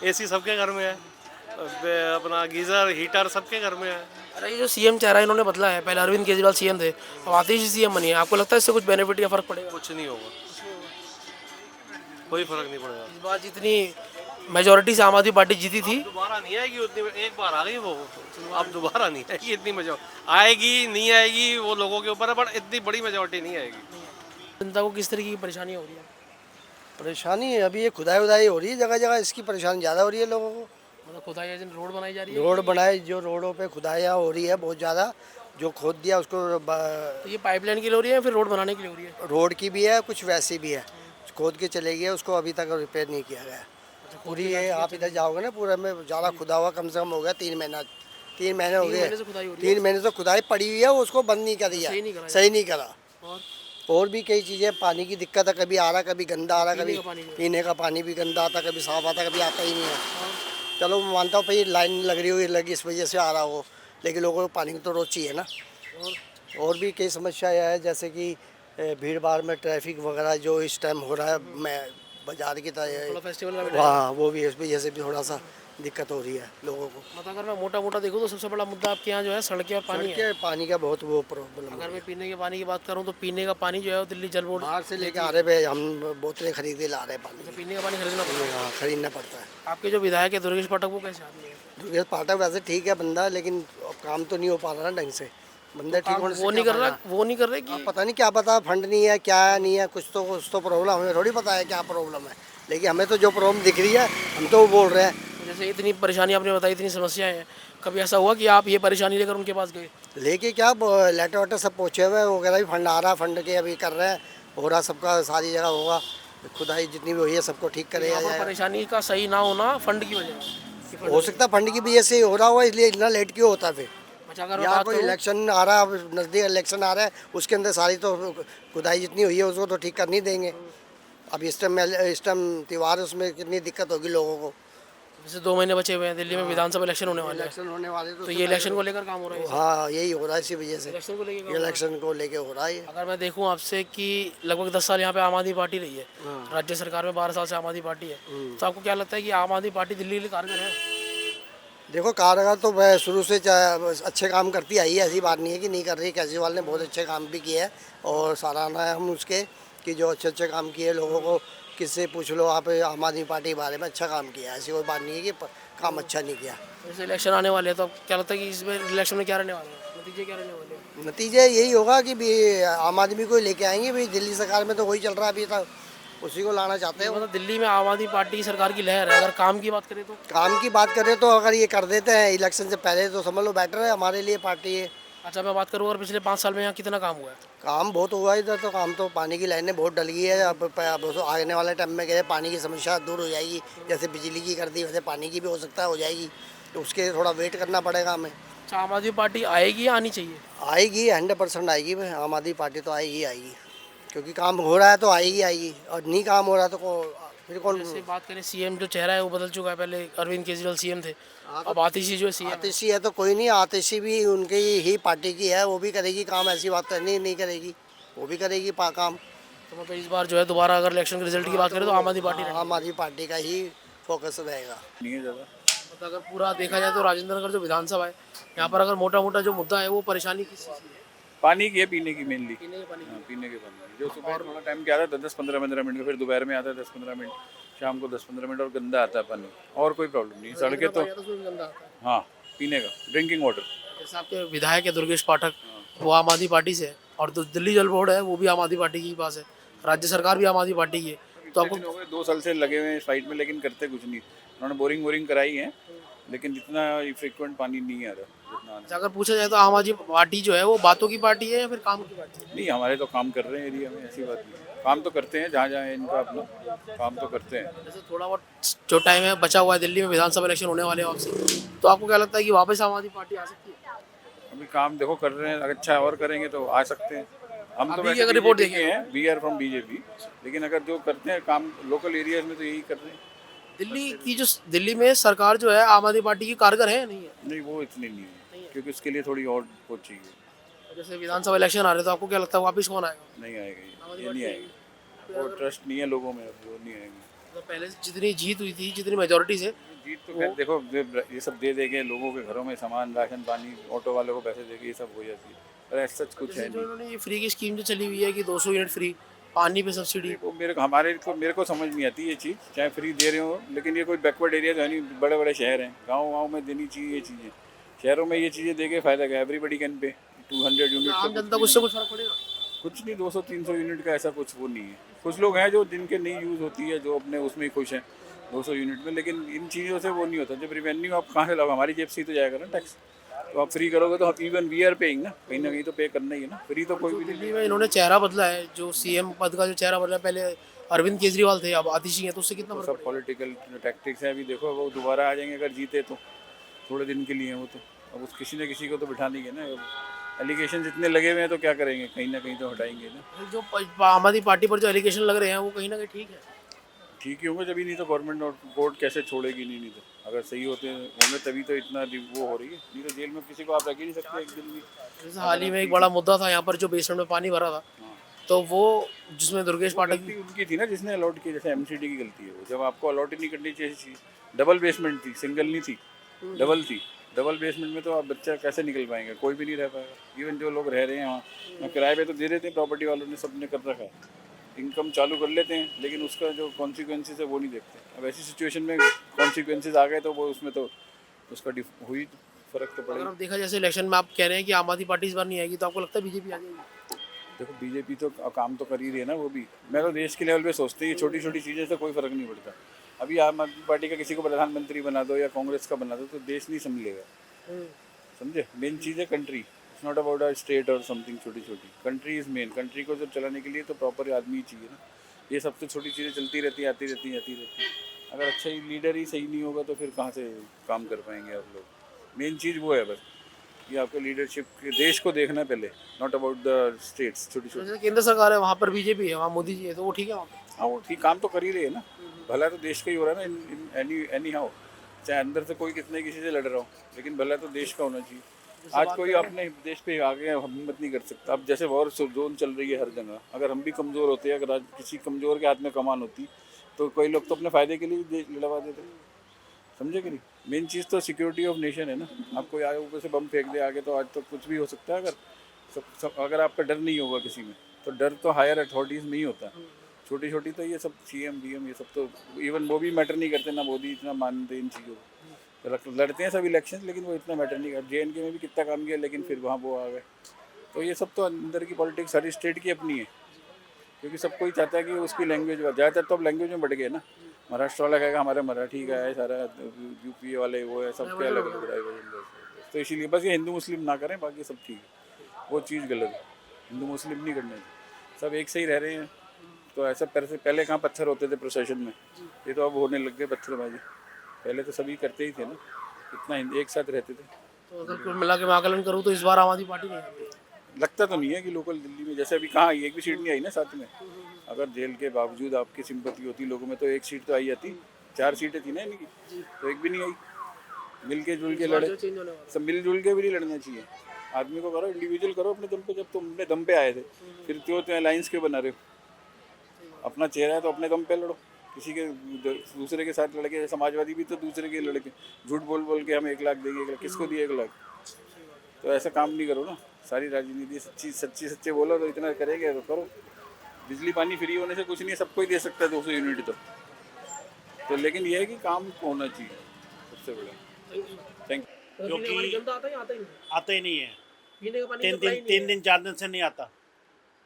Speaker 8: AC सबके घर में है, अपना गीज़र हीटर सबके घर में है।
Speaker 2: अरे ये जो सीएम चेहरा इन्होंने बदला है, पहले अरविंद केजरीवाल सीएम थे, अब आतिश जी सीएम बनी है, आपको लगता है इससे कुछ बेनिफिट या फर्क पड़ेगा?
Speaker 8: कुछ नहीं होगा, कोई फर्क नहीं पड़ेगा।
Speaker 2: इस बार जितनी मेजोरिटी से आम आदमी पार्टी जीती थी,
Speaker 8: दोबारा नहीं आएगी उतनी, एक बार आ गई वो, अब दोबारा नहीं आएगी इतनी मेजोरिटी। आएगी नहीं आएगी वो लोगों के ऊपर है, पर इतनी बड़ी मेजोरिटी नहीं आएगी।
Speaker 2: जनता को किस तरीके की परेशानी हो रही है?
Speaker 4: परेशानी अभी ये खुदाई हो रही है जगह जगह, इसकी परेशानी ज़्यादा हो रही है लोगों को।
Speaker 2: मतलब खुदाई एजेंट रोड बनाई जा रही है?
Speaker 4: रोड बनाए, जो रोडों पे खुदाइयाँ हो रही है बहुत ज़्यादा, जो खोद दिया उसको
Speaker 2: तो ये पाइपलाइन के लिए हो रही है या फिर रोड बनाने के लिए हो रही है?
Speaker 4: रोड की भी है, कुछ वैसी भी है, खोद के चले गए, उसको अभी तक रिपेयर नहीं किया गया। पूरी ये आप इधर जाओगे ना, पूरा में ज़्यादा खुदा हुआ कम से कम हो गया 3 महीने, 3 महीने हो गए। 3 महीने से खुदाई पड़ी हुई है, उसको बंद नहीं कर दिया, सही नहीं करा। और भी कई चीज़ें, पानी की दिक्कत है, कभी आ रहा कभी गंदा आ रहा, कभी
Speaker 2: का पानी जो है।
Speaker 4: पीने का पानी भी गंदा आता, कभी साफ आता, कभी आता ही नहीं है। चलो मैं मानता हूँ भाई लाइन लग रही होगी, लगी इस वजह से आ रहा हो, लेकिन लोगों को पानी की तो रोज चाहिए ना। और भी कई समस्याएं है, जैसे कि भीड़ भाड़ में ट्रैफिक वगैरह जो इस टाइम हो रहा है, मैं बाजार की
Speaker 2: थोड़ा
Speaker 4: तरह,
Speaker 2: फेस्टिवल का भी
Speaker 4: हाँ वो भी इस वजह से भी थोड़ा सा दिक्कत हो रही है लोगों को।
Speaker 2: मतलब अगर मैं मोटा मोटा देखूँ तो सबसे बड़ा मुद्दा आपके यहाँ जो है सड़कें और पानी है।
Speaker 4: के पानी का बहुत वो प्रॉब्लम
Speaker 2: अगर
Speaker 4: है।
Speaker 2: मैं पीने के पानी की बात करूँ तो पीने का पानी जो है वो दिल्ली जल बोर्ड
Speaker 4: बाहर से लेके आ रहे पे हम बोतलें खरीद के ला रहे हैं पानी,
Speaker 2: पीने का पानी खरीदना पड़ता है।
Speaker 4: हाँ खरीदना पड़ता है।
Speaker 2: आपके जो विधायक है दुर्गेश पाठक वो कैसे आदमी है?
Speaker 4: दुर्गेश पाठक वैसे ठीक है बंदा, लेकिन अब काम तो नहीं हो पा रहा ना ढंग से। बंदे ठीक होने से
Speaker 2: वो नहीं
Speaker 4: क्या
Speaker 2: कर रहा,
Speaker 4: फायदा?
Speaker 2: वो नहीं कर रहे कि
Speaker 4: अब पता नहीं क्या पता, फंड नहीं है क्या नहीं है, कुछ तो प्रॉब्लम, हमें थोड़ी पता है क्या प्रॉब्लम है, लेकिन हमें तो जो प्रॉब्लम दिख रही है हम तो वो बोल रहे हैं।
Speaker 2: जैसे इतनी परेशानी आपने बताई, इतनी समस्याएं हैं, कभी ऐसा हुआ कि आप ये परेशानी लेकर उनके पास गए?
Speaker 4: लेके क्या लेटर वेटर सब पहुँचे हुए हैं वगैरह, भी फंड आ रहा, फंड के अभी कर रहे हैं, हो रहा सबका, सारी जगह होगा, खुदाई जितनी भी हुई है सबको ठीक करे
Speaker 2: यहाँ पर
Speaker 4: जाएगा।
Speaker 2: परेशानी का सही ना होना फंड की वजह है।
Speaker 4: हो सकता है फंड की वजह से हो रहा होगा, इसलिए इतना लेट क्यों होता है फिर।
Speaker 2: अच्छा अगर मैं
Speaker 4: यहाँ
Speaker 2: बात
Speaker 4: कोई
Speaker 2: करूँ
Speaker 4: इलेक्शन आ रहा है, नज़दीक इलेक्शन आ रहा है, उसके अंदर सारी तो खुदाई जितनी हुई है उसको तो ठीक कर नहीं देंगे। अब इस टाइम त्यौहार है, उसमें कितनी दिक्कत होगी लोगों को।
Speaker 2: जैसे 2 महीने बचे हुए हैं, दिल्ली में विधानसभा इलेक्शन होने वाले हैं,
Speaker 4: इलेक्शन होने वाले
Speaker 2: तो ये इलेक्शन को लेकर काम हो रहा है।
Speaker 4: हाँ यही हो रहा है, इसी वजह से
Speaker 2: इलेक्शन को लेकर काम हो रहा है।
Speaker 4: इलेक्शन को लेके हो रहा है ये।
Speaker 2: अगर मैं देखूं आपसे कि लगभग 10 साल यहाँ पे आम आदमी पार्टी रही है, राज्य सरकार में 12 साल से आम आदमी पार्टी है, तो आपको क्या लगता है कि आम आदमी पार्टी दिल्ली के लिए कारगर है?
Speaker 4: देखो कारगर तो वह शुरू से अच्छे काम करती आई है, ऐसी बात नहीं है कि नहीं कर रही। केजरीवाल ने बहुत अच्छे काम भी किए हैं और सराहना है हम उसके, कि जो अच्छे अच्छे काम किए, लोगों को किससे पूछ लो आप, आम आदमी पार्टी के बारे में अच्छा काम किया है, ऐसी कोई बात नहीं है कि काम अच्छा नहीं किया।
Speaker 2: जैसे इलेक्शन आने वाले हैं तो क्या लगता है कि इसमें इलेक्शन में क्या रहने वाले हैं, नतीजे क्या रहने वाले हैं?
Speaker 4: नतीजे यही होगा कि भी आम आदमी को ही लेके आएंगे। भाई दिल्ली सरकार में तो वही चल रहा है अभी तक, उसी को लाना चाहते हैं।
Speaker 2: मतलब दिल्ली में आम आदमी पार्टी की सरकार की लहर है। अगर काम की बात करें तो
Speaker 4: काम की बात करें तो अगर ये कर देते हैं इलेक्शन से पहले तो समझ लो बेटर है हमारे लिए पार्टी है।
Speaker 2: अच्छा मैं बात करूँ अगर पिछले 5 साल में यहाँ कितना काम हुआ है?
Speaker 4: काम बहुत हुआ इधर तो, काम तो पानी की लाइनें बहुत डल गई है। अब तो आने वाले टाइम में कह पानी की समस्या दूर हो जाएगी, जैसे बिजली की कर दी वैसे पानी की भी हो सकता है हो जाएगी, तो उसके लिए थोड़ा वेट करना पड़ेगा हमें।
Speaker 2: अच्छा आम आदमी पार्टी आएगी या आनी चाहिए?
Speaker 4: आएगी 100% आएगी भाई, आम आदमी पार्टी तो आएगी आएगी, क्योंकि काम हो रहा है तो आएगी आएगी, और नहीं काम हो रहा तो फिर कौन।
Speaker 2: जैसे बात करें सीएम जो चेहरा है वो बदल चुका है, पहले अरविंद केजरीवाल सीएम थे, अब आतिशी जो है सीएम।
Speaker 4: आतिशी है तो कोई नहीं, आतिशी भी उनकी ही पार्टी की है, वो भी करेगी काम, ऐसी बात तो नहीं करेगी, वो भी करेगी काम।
Speaker 2: तो मतलब इस बार जो है दोबारा अगर इलेक्शन के रिजल्ट की बात करें तो आम आदमी पार्टी रहेगी।
Speaker 4: आम आदमी पार्टी का ही फोकस रहेगा।
Speaker 5: नहीं है ज़्यादा।
Speaker 2: मतलब अगर पूरा देखा जाए तो राजेंद्र नगर जो विधानसभा है, यहाँ पर अगर मोटा मोटा जो मुद्दा है वो परेशानी किस चीज़ की है?
Speaker 5: पानी की है, पीने की मेनली।
Speaker 2: पीने के पानी की।
Speaker 5: पीने के पानी की। जो सुबह थोड़ा टाइम क्या आता है 10-15 मिनट का, फिर दोपहर में आता है 10-15 मिनट, शाम को 10-15 मिनट, और गंदा आता है पानी, और कोई प्रॉब्लम नहीं। सड़कें तो
Speaker 2: तो उसमें भी गंदा आता है।
Speaker 5: हाँ, पीने का ड्रिंकिंग वाटर।
Speaker 2: जैसे आपके विधायक है दुर्गेश पाठक, वो आम आदमी पार्टी से है, और जो दिल्ली जल बोर्ड है वो भी आम आदमी पार्टी के पास है, राज्य सरकार भी आम आदमी पार्टी की है, तो आपको
Speaker 5: हो गए 2 साल से लगे हुए हैं इस फाइट में, लेकिन करते कुछ नहीं। उन्होंने बोरिंग कराई है, लेकिन जितना फ्रिक्वेंट पानी नहीं आ रहा जितना आना।
Speaker 2: अगर पूछा जाए तो आम आदमी पार्टी जो है वो बातों की पार्टी है या फिर काम की पार्टी है?
Speaker 5: नहीं, हमारे तो काम कर रहे हैं एरिया में, ऐसी बात नहीं। काम तो करते हैं जहाँ जहाँ इनका अपना काम तो करते हैं।
Speaker 2: जैसे थोड़ा बहुत जो टाइम है बचा हुआ है, दिल्ली में विधानसभा इलेक्शन होने वाले हैं आपसे, तो आपको क्या लगता है कि वापस आम आदमी पार्टी आ सकती है?
Speaker 5: अभी काम देखो कर रहे हैं, अगर अच्छा और करेंगे तो आ सकते हैं। हम तो
Speaker 2: अभी की
Speaker 5: वैसे
Speaker 2: अगर रिपोर्ट
Speaker 5: BJP के
Speaker 2: देखें-
Speaker 5: हैं, वी आर फ्रॉम बीजेपी, लेकिन अगर जो करते हैं काम लोकल एरियाज में तो यही कर रहे हैं।
Speaker 2: दिल्ली में सरकार जो है आम आदमी पार्टी की कारगर है या नहीं है?
Speaker 5: नहीं, वो इतनी नहीं है, क्योंकि उसके लिए थोड़ी और वो चाहिए।
Speaker 2: जैसे विधानसभा इलेक्शन आ रहे हैं तो आपको क्या लगता है वापस कौन आएगा?
Speaker 5: नहीं आएगा ये नहीं आएगी, वो ट्रस्ट नहीं है लोगों में, वो नहीं आएंगे।
Speaker 2: मतलब पहले जितनी जीत हुई थी, जितनी मेजोरिटी से,
Speaker 5: जीत तो खैर देखो, ये सब दे देंगे लोगों के घरों में सामान, राशन पानी, ऑटो वालों को पैसे देके ये सब हो जाती है, पर ऐसा कुछ है
Speaker 2: जो
Speaker 5: नहीं।
Speaker 2: इन्होंने ये फ्री की स्कीम जो चली हुई है कि 200 यूनिट फ्री, पानी पे सब्सिडी,
Speaker 5: वो मेरे को समझ नहीं आती ये चीज़, चाहे फ्री दे रहे हो, लेकिन ये कोई बैकवर्ड एरिया तो है नहीं, बड़े बड़े शहर हैं, गाँव में देनी चाहिए ये चीज़ें। शहरों में ये चीज़ें देके फ़ायदा क्या है, एवरीबडी कैन पे 200 यूनिट।
Speaker 2: आम जनता को उससे कुछ फर्क पड़ेगा?
Speaker 5: कुछ नहीं, 200-300 यूनिट का ऐसा कुछ वो नहीं है। कुछ लोग हैं जो जिनके नहीं यूज़ होती है, जो अपने उसमें ही खुश हैं 200 यूनिट में, लेकिन इन चीज़ों से वो नहीं होता। जब रिवेन्यू आप कहाँ से लाओगे, हमारी जेब से ही तो जाएगा ना टैक्स, तो आप फ्री करोगे तो इवन वी आर पेइंग ना कहीं तो पे करना ही है ना, फ्री तो कोई भी नहीं।
Speaker 2: दिल्ली में इन्होंने चेहरा बदला है, जो सीएम पद का जो चेहरा बदला है, पहले अरविंद केजरीवाल थे, अब आतिशी हैं, तो उससे कितना
Speaker 5: वो
Speaker 2: फर्क
Speaker 5: सब
Speaker 2: पड़ेगा?
Speaker 5: पॉलिटिकल टैक्टिक्स है। अभी देखो वो दोबारा आ जाएंगे अगर जीते तो, थोड़े दिन के लिए वो तो, अब उस किसी न किसी को तो बिठा देंगे ना। एलिगेशन जितने लगे हुए हैं तो क्या करेंगे, कहीं ना कहीं तो हटाएंगे ना।
Speaker 2: जो आम आदमी पार्टी पर जो एलिगेशन लग रहे हैं वो कहीं ना कहीं ठीक है।
Speaker 5: ठीक ही होंगे, जभी नहीं तो गवर्नमेंट और कोर्ट कैसे छोड़ेगी, नहीं तो अगर सही होते होंगे तभी तो इतना वो हो रही है, नहीं तो जेल में किसी को आप रख ही नहीं सकते एक दिन भी।
Speaker 2: जैसे हाल ही में एक बड़ा मुद्दा था यहाँ पर जो बेसमेंट में पानी भरा था, तो वो जिसमें दुर्गेश पाठक
Speaker 5: गलती उनकी थी ना जिसने अलॉट की, जैसे एमसीडी की गलती है वो, जब आपको अलॉट ही नहीं करनी चाहिए थी। डबल बेसमेंट थी, सिंगल नहीं थी, डबल थी। डबल बेसमेंट में तो आप बच्चा कैसे निकल पाएंगे, कोई भी नहीं रह पाएगा। इवन जो लोग रह रहे हैं वहाँ किराए पे तो दे देते हैं, प्रॉपर्टी वालों ने सबने कर रखा है, इनकम चालू कर लेते हैं, लेकिन उसका जो कॉन्सिक्वेंसेस है वो नहीं देखते। अब ऐसी सिचुएशन में कॉन्सिक्वेंसेस आ गए तो वो उसमें तो उसका हुई फ़र्क तो
Speaker 2: अगर
Speaker 5: पड़ेगा।
Speaker 2: आप देखा जैसे इलेक्शन में आप कह रहे हैं कि आम आदमी पार्टी इस बार नहीं आएगी, तो आपको लगता है बीजेपी आ जाएगी?
Speaker 5: देखो बीजेपी तो काम तो कर ही रही है ना, वो भी। मैं तो देश के लेवल पे सोचती है, छोटी छोटी चीज़ें से कोई फ़र्क नहीं पड़ता। अभी आम आदमी पार्टी का किसी को प्रधानमंत्री बना दो या कांग्रेस का बना दो तो देश नहीं संभलेगा, समझे। मेन चीज़ है country, it's not about a state और समथिंग छोटी छोटी। Country is main. कंट्री को जब चलाने के लिए तो प्रॉपर आदमी ही चाहिए ना। ये सबसे छोटी चीज़ें चलती रहती हैं, आती रहती हैं, आती रहती हैं। अगर अच्छा ही लीडर ही सही नहीं होगा तो फिर कहाँ से काम कर पाएंगे आप लोग। मेन चीज़ वो है बस कि आपको लीडरशिप देश को देखना है पहले, नॉट अबाउट द स्टेट्स छोटी छोटी।
Speaker 2: जैसे केंद्र सरकार है वहाँ पर बीजेपी है, वहाँ मोदी जी है, तो वो ठीक है वहाँ पे?
Speaker 5: हाँ वो ठीक काम तो कर ही रहे हैं ना, भला तो देश का ही हो रहा है ना। एनी हाउ, चाहे अंदर से कोई कितने किसी से लड़ रहा हो, लेकिन भला तो देश का होना चाहिए। आज कोई अपने देश पे आगे हिम्मत नहीं कर सकता। अब जैसे वॉर जोन चल रही है हर जगह, अगर हम भी कमज़ोर होते, अगर आज किसी कमज़ोर के हाथ में कमान होती तो कोई लोग तो अपने फ़ायदे के लिए लड़वा देते, समझे कि नहीं। मेन चीज़ तो सिक्योरिटी ऑफ नेशन है ना। आप कोई आगे ऊपर से बम फेंक दे आगे तो आज तो कुछ भी हो सकता है। अगर अगर आपका डर नहीं होगा किसी में, तो डर तो हायर अथॉरिटीज़ में ही होता है। छोटी छोटी तो ये सब सीएम बीएम ये सब तो इवन वो भी मैटर नहीं करते ना। मोदी इतना मानते इन चीज़ों को, लड़ते हैं सब इलेक्शन, लेकिन वो इतना मैटर नहीं करते। JNK में भी कितना काम किया, लेकिन फिर वहाँ वो आ गए। तो ये सब तो अंदर की पॉलिटिक्स हर स्टेट की अपनी है, क्योंकि सब कोई चाहता है कि उसकी लैंग्वेज, ज़्यादातर तो अब लैंग्वेज में बढ़ गए ना। महाराष्ट्र वाला कहेगा हमारा मराठी का है सारा, यूपी वाले वो है, सबके अलग अलग डाइवर्जन। तो इसीलिए बस ये हिंदू मुस्लिम ना करें, बाकी सब ठीक है। वो चीज़ गलत है, हिंदू मुस्लिम नहीं करना चाहिए, सब एक से ही रह रहे हैं। तो ऐसा पहले कहाँ पत्थर होते थे प्रोसेशन में, ये तो अब होने लग गए पत्थरबाजी। पहले तो सभी करते ही थे ना, इतना एक साथ रहते थे।
Speaker 2: तो अगर कुल मिला के मैं आकलन करूँ तो इस बार आम आदमी पार्टी नहीं आएगी?
Speaker 5: लगता तो नहीं है कि लोकल दिल्ली में जैसे अभी कहाँ आई, एक भी सीट नहीं आई ना साथ में। अगर जेल के बावजूद आपकी सिंपत्ति होती लोगों में तो एक सीट तो आई जाती। 4 सीटें थी ना इनकी, तो एक भी नहीं आई। मिल के जुल के लड़े, सब मिल जुल के भी नहीं लड़ना चाहिए। आदमी को करो, इंडिविजुअल करो अपने दम पे। जब तुम अपने दम पे आए थे, फिर क्यों अलायंस क्यों बना रहे हो? अपना चेहरा है तो अपने दम पे लड़ो। किसी के दूसरे के साथ लड़के, समाजवादी भी तो दूसरे के लड़के झूठ बोल बोल के हम 1 लाख देंगे, 1 लाख किसको दिए 1 लाख? तो ऐसा काम नहीं करो ना। सारी राजनीति सच्चे बोलो तो इतना करेंगे तो करो। बिजली पानी फ्री होने से कुछ नहीं है, सबको ही दे सकता है 200 यूनिट तो लेकिन ये है कि काम होना चाहिए सबसे बड़ा। Thank you.
Speaker 8: क्योंकि आता ही नहीं है,
Speaker 2: पीने का पानी
Speaker 8: 3 दिन 4 दिन से नहीं आता।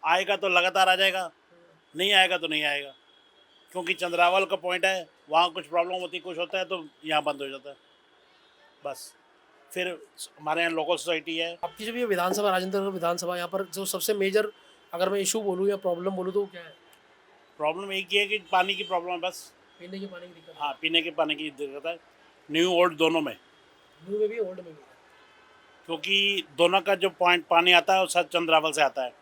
Speaker 8: आएगा तो लगातार आ जाएगा, नहीं आएगा तो नहीं आएगा। क्योंकि चंद्रावल का पॉइंट है, वहाँ कुछ प्रॉब्लम होती कुछ होता है तो यहाँ बंद हो जाता है बस। फिर हमारे यहाँ लोकल सोसाइटी है।
Speaker 2: आपकी जो ये विधानसभा, राजेंद्र नगर विधानसभा, यहाँ पर जो सबसे मेजर अगर मैं इशू बोलूँ या प्रॉब्लम बोलूँ तो क्या है?
Speaker 8: प्रॉब्लम एक ही है कि पानी की प्रॉब्लम है बस।
Speaker 2: पीने के पानी की दिक्कत?
Speaker 8: हाँ, पीने के पानी की दिक्कत है, न्यू ओल्ड दोनों में।
Speaker 2: न्यू में भी ओल्ड में भी?
Speaker 8: क्योंकि दोनों का जो पॉइंट पानी आता है वो सब चंद्रावल से आता है।